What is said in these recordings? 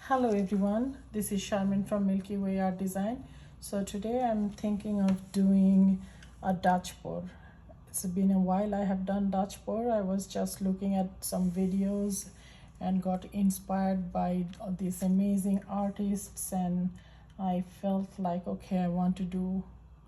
Hello everyone, this is Sharmin from Milkyway Art Design. So today I'm thinking of doing a Dutch pour. It's been a while I have done Dutch pour. I was just looking at some videos and got inspired by these amazing artists, and I felt like, okay, I want to do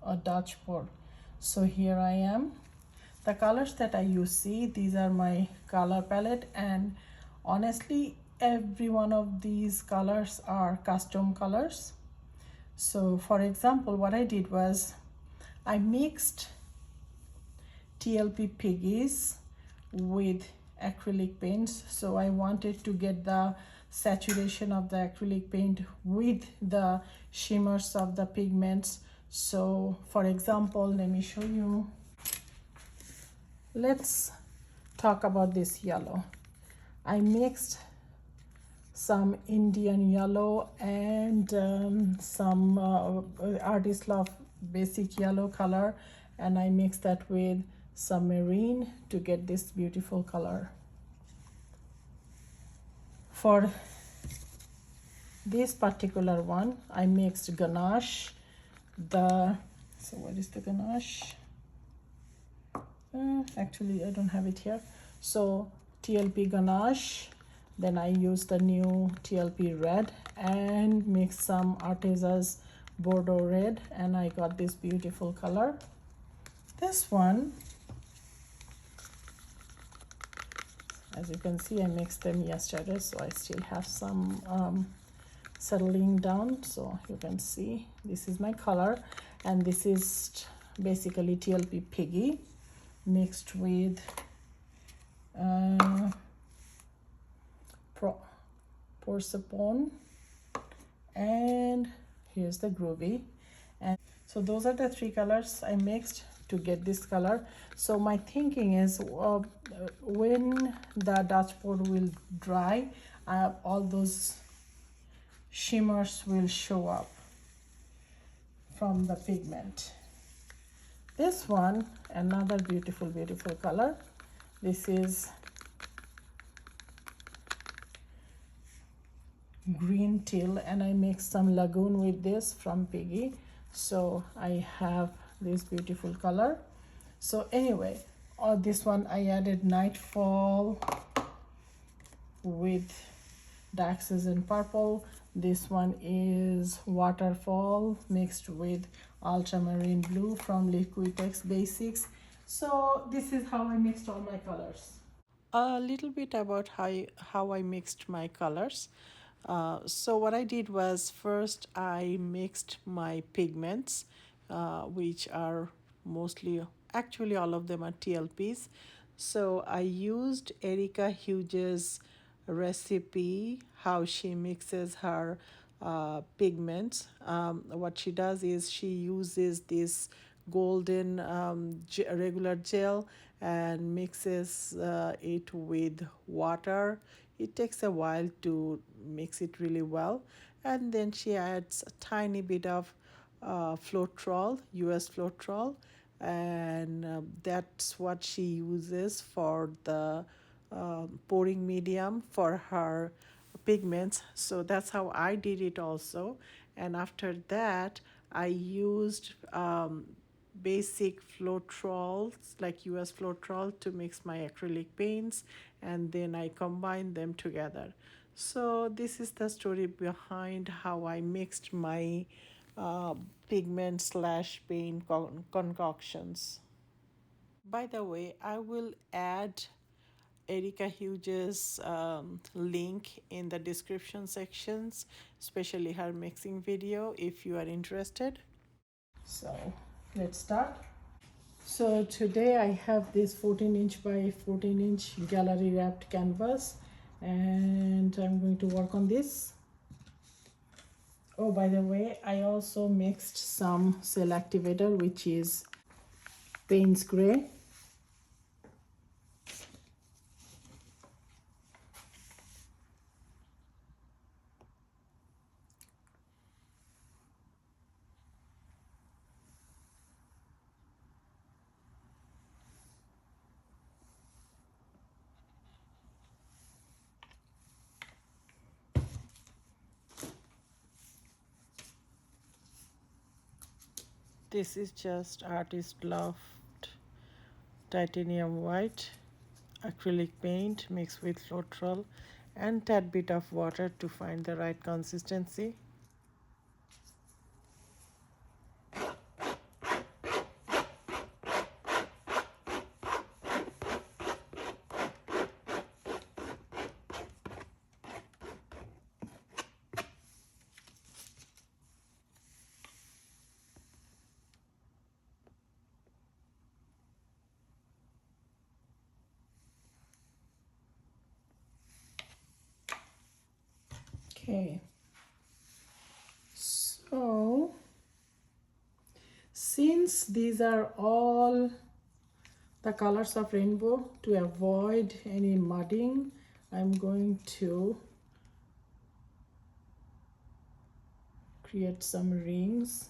a Dutch pour. So here I am. The colors that you see, these are my color palette, and honestly every one of these colors are custom colors. So for example, what I did was I mixed TLP piggies with acrylic paints. So I wanted to get the saturation of the acrylic paint with the shimmers of the pigments. So for example, let me show you. Let's talk about this yellow. I mixed some Indian yellow and some Artist Love basic yellow color, and I mixed that with some marine to get this beautiful color. For this particular one, I mixed ganache. So what is the ganache? Actually I don't have it here. So TLP ganache, then I used the new TLP red and mixed some Artezas Bordeaux red, and I got this beautiful color. This one, as you can see, I mixed them yesterday, so I still have some settling down. So you can see this is my color, and this is basically TLP piggy mixed with Porcupine, and here's the groovy. And so those are the three colors I mixed to get this color. So my thinking is when the Dutch pour will dry, all those shimmers will show up from the pigment. This one, another beautiful color. This is green teal, and I mixed some lagoon with this from Piggy, so I have this beautiful color. So anyway, this one I added Nightfall with Daxes in purple. This one is Waterfall mixed with Ultramarine blue from Liquitex Basics. So this is how I mixed all my colors. A little bit about how I mixed my colors. So what I did was, first I mixed my pigments, which are mostly, actually all of them are TLPs. So I used Erica Hughes' recipe, how she mixes her pigments. What she does is she uses this golden regular gel and mixes it with water. It takes a while to mix it really well, and then she adds a tiny bit of Floetrol, US Floetrol, and that's what she uses for the pouring medium for her pigments. So that's how I did it also. And after that I used basic Floetrols like US Floetrol to mix my acrylic paints, and then I combined them together. So this is the story behind how I mixed my pigment slash paint concoctions. By the way, I will add Erica Hughes' link in the description sections, especially her mixing video, if you are interested. So let's start. So today I have this 14-inch by 14-inch gallery wrapped canvas, and I'm going to work on this. Oh, by the way, I also mixed some cell activator, which is Payne's Gray. This is just Artist Loft titanium white acrylic paint mixed with Floetrol and tad bit of water to find the right consistency. Okay, so since these are all the colors of rainbow, to avoid any mudding, I'm going to create some rings.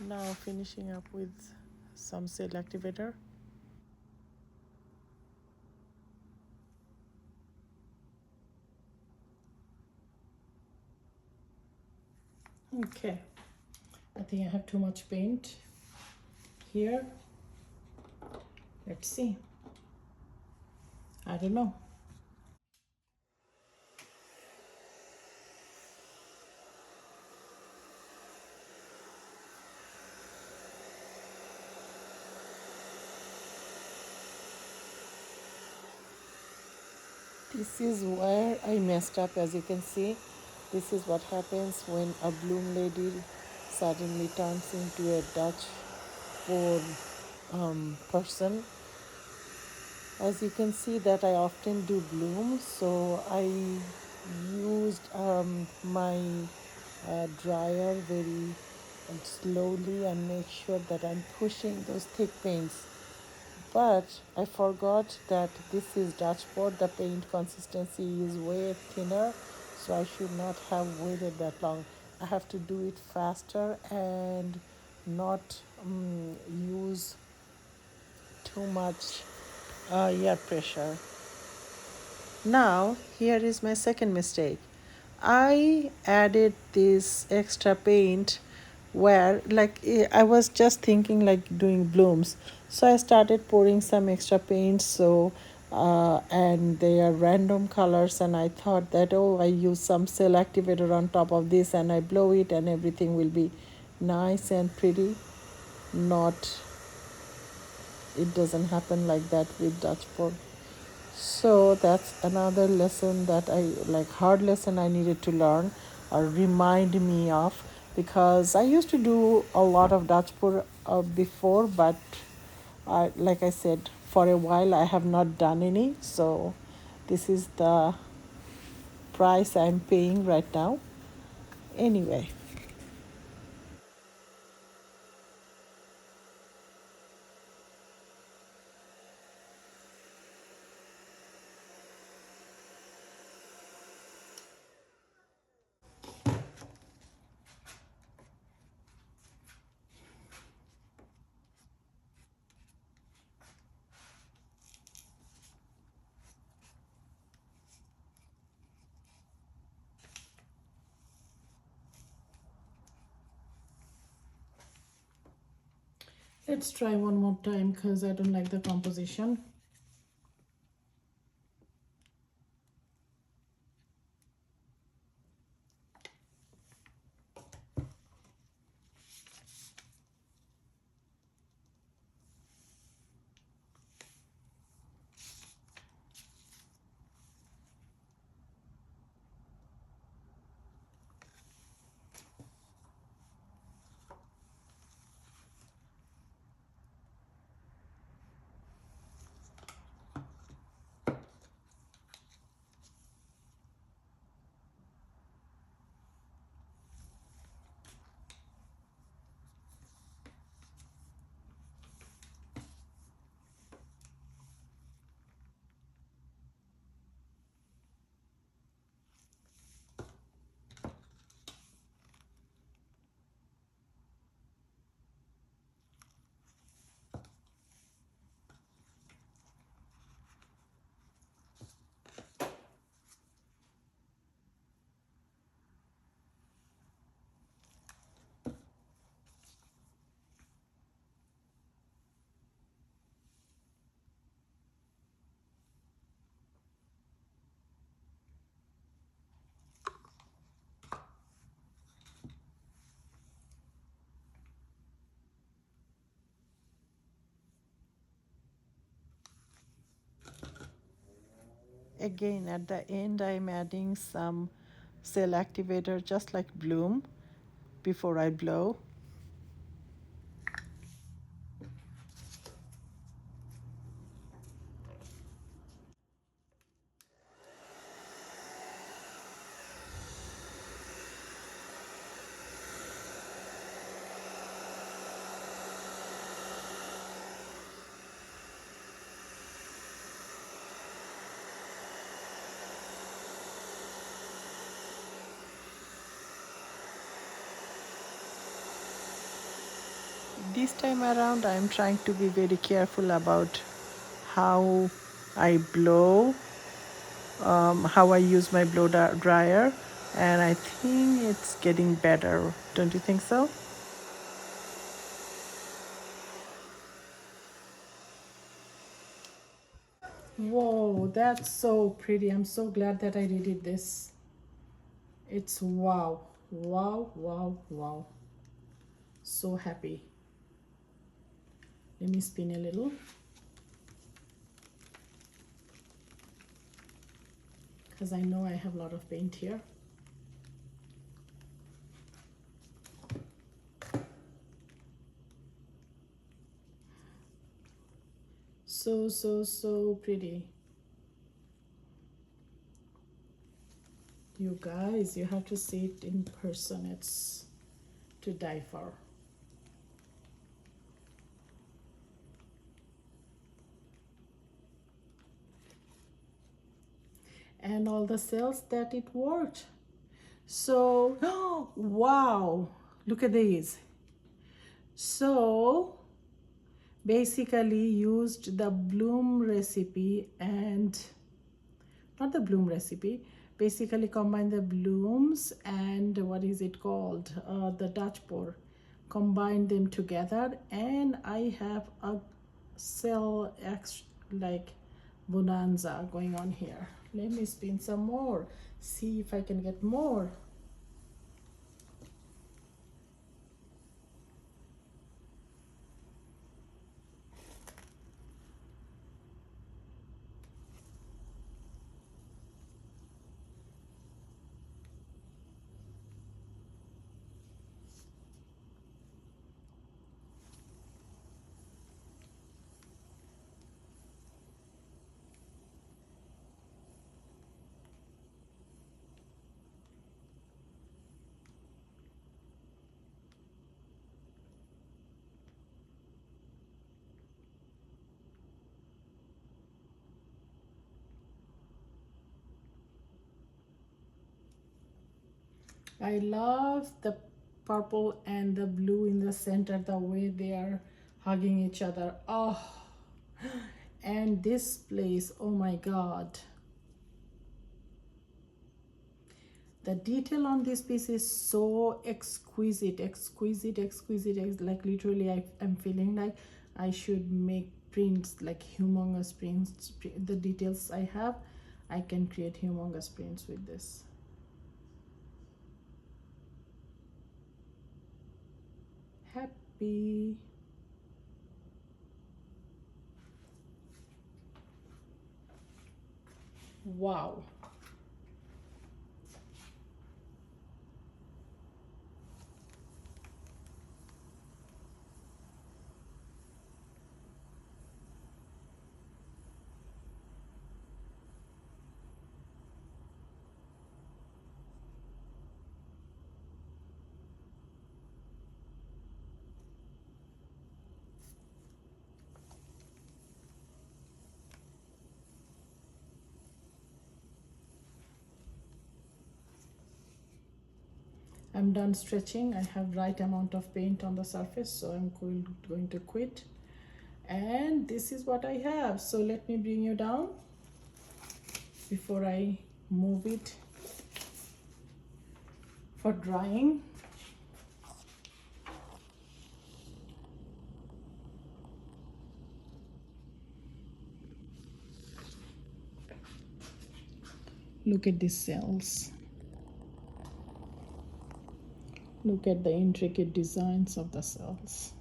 Now finishing up with some cell activator. Okay, I think I have too much paint here. Let's see. I don't know. This is where I messed up. As you can see, this is what happens when a bloom lady suddenly turns into a Dutch for person. As you can see that I often do blooms, so I used my dryer very slowly and make sure that I'm pushing those thick paints. But I forgot that this is Dutch board. The paint consistency is way thinner, so I should not have waited that long. I have to do it faster and not use too much air pressure. Now, here is my second mistake. I added this extra paint where I was just thinking like doing blooms. So I started pouring some extra paint, so and they are random colors, and I thought that, oh, I use some cell activator on top of this and I blow it and everything will be nice and pretty. Not, it doesn't happen like that with Dutch board. So that's another lesson that hard lesson I needed to learn or remind me of, because I used to do a lot of Dutch pour before, but like I said, for a while I have not done any. So this is the price I'm paying right now. Anyway. Let's try one more time because I don't like the composition. Again, at the end, I'm adding some cell activator, just like bloom, before I blow. This time around, I'm trying to be very careful about how I blow, how I use my blow dryer, and I think it's getting better. Don't you think so? Whoa, that's so pretty. I'm so glad that I did this. It's wow, wow, wow, wow. So happy. Let me spin a little. Because I know I have a lot of paint here. So, so, so pretty. You guys, you have to see it in person. It's to die for. And all the cells that it worked. So, wow, look at these. So, basically used the bloom recipe and not the bloom recipe, basically combine the blooms and what is it called, the Dutch pour, combine them together, and I have a cell like bonanza going on here. Let me spin some more, see if I can get more. I love the purple and the blue in the center, the way they are hugging each other. Oh, and this place, oh my God. The detail on this piece is so exquisite, like literally I'm feeling like I should make prints, like humongous prints. The details I have, I can create humongous prints with this. Happy. Wow. I'm done stretching. I have right amount of paint on the surface, so I'm going to quit. And this is what I have. So let me bring you down before I move it for drying. Look at these cells. Look at the intricate designs of the cells.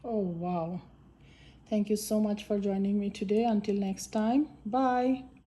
Oh, wow. Thank you so much for joining me today. Until next time, bye.